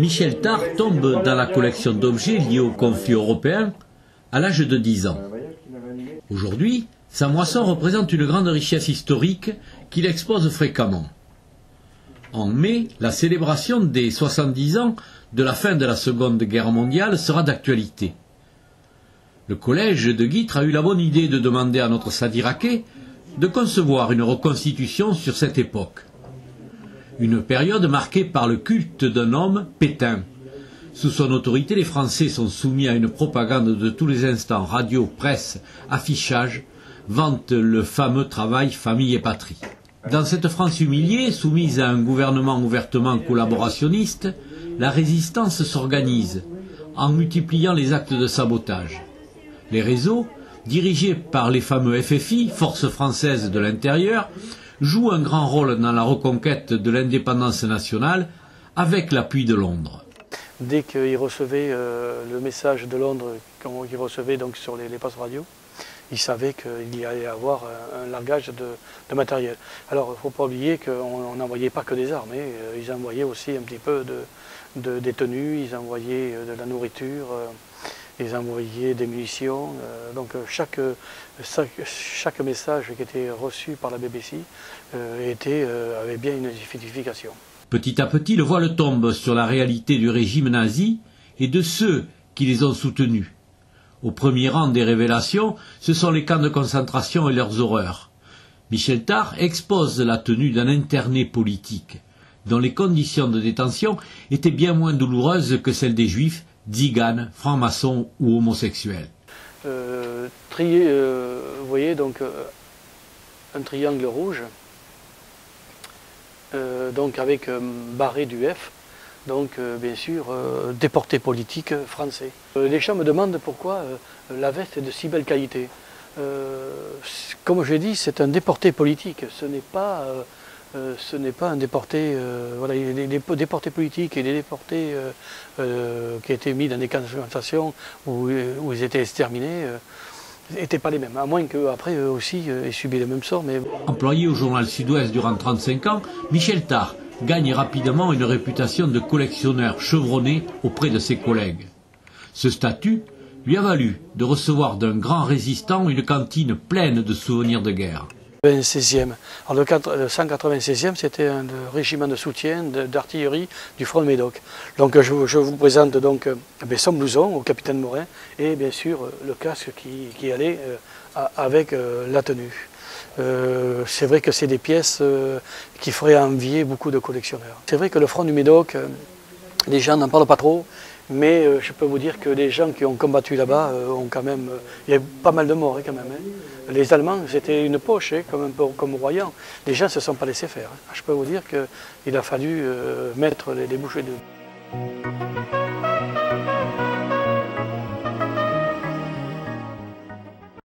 Michel Tard tombe dans la collection d'objets liés au conflit européen à l'âge de 10 ans. Aujourd'hui, sa moisson représente une grande richesse historique qu'il expose fréquemment. En mai, la célébration des 70 ans de la fin de la Seconde Guerre mondiale sera d'actualité. Le collège de Guîtres a eu la bonne idée de demander à notre Sadi Raquet de concevoir une reconstitution sur cette époque. Une période marquée par le culte d'un homme, Pétain. Sous son autorité, les Français sont soumis à une propagande de tous les instants, radio, presse, affichage, vantent le fameux travail famille et patrie. Dans cette France humiliée, soumise à un gouvernement ouvertement collaborationniste, la résistance s'organise en multipliant les actes de sabotage. Les réseaux, dirigés par les fameux FFI, Forces françaises de l'intérieur, jouent un grand rôle dans la reconquête de l'indépendance nationale avec l'appui de Londres. Dès qu'ils recevaient le message de Londres qu'ils recevaient donc sur les postes radio, ils savaient qu'il y allait avoir un largage de matériel. Alors il ne faut pas oublier qu'on n'envoyait pas que des armes, ils envoyaient aussi un petit peu des tenues, ils envoyaient de la nourriture, ils envoyaient des munitions. Donc chaque message qui était reçu par la BBC avait bien une signification. Petit à petit, le voile tombe sur la réalité du régime nazi et de ceux qui les ont soutenus. Au premier rang des révélations, ce sont les camps de concentration et leurs horreurs. Michel Tard expose la tenue d'un interné politique, dont les conditions de détention étaient bien moins douloureuses que celles des juifs, tziganes, francs-maçons ou homosexuels. Vous voyez donc un triangle rouge, donc avec barré du F. Donc, bien sûr, déportés politiques français. Les gens me demandent pourquoi la veste est de si belle qualité. Comme je l'ai dit, c'est un déporté politique. Ce n'est pas un déporté. Voilà, les déportés politiques et les déportés qui étaient mis dans des camps de concentration où ils étaient exterminés n'étaient pas les mêmes. À moins qu'après, eux aussi, aient subi le même sort. Mais... Employé au journal Sud-Ouest durant 35 ans, Michel Tard gagne rapidement une réputation de collectionneur chevronné auprès de ses collègues. Ce statut lui a valu de recevoir d'un grand résistant une cantine pleine de souvenirs de guerre. Le 16e. Alors le 196e, c'était un régiment de soutien d'artillerie du front de Médoc. Donc je vous présente donc son blouson au capitaine Morin et bien sûr le casque qui allait avec la tenue. C'est vrai que c'est des pièces qui feraient envier beaucoup de collectionneurs. C'est vrai que le front du Médoc, les gens n'en parlent pas trop, mais je peux vous dire que les gens qui ont combattu là-bas ont quand même... il y a eu pas mal de morts quand même. Les Allemands, c'était une poche, comme un peu comme Royan. Les gens ne se sont pas laissés faire. Je peux vous dire qu'il a fallu mettre les bouchées de...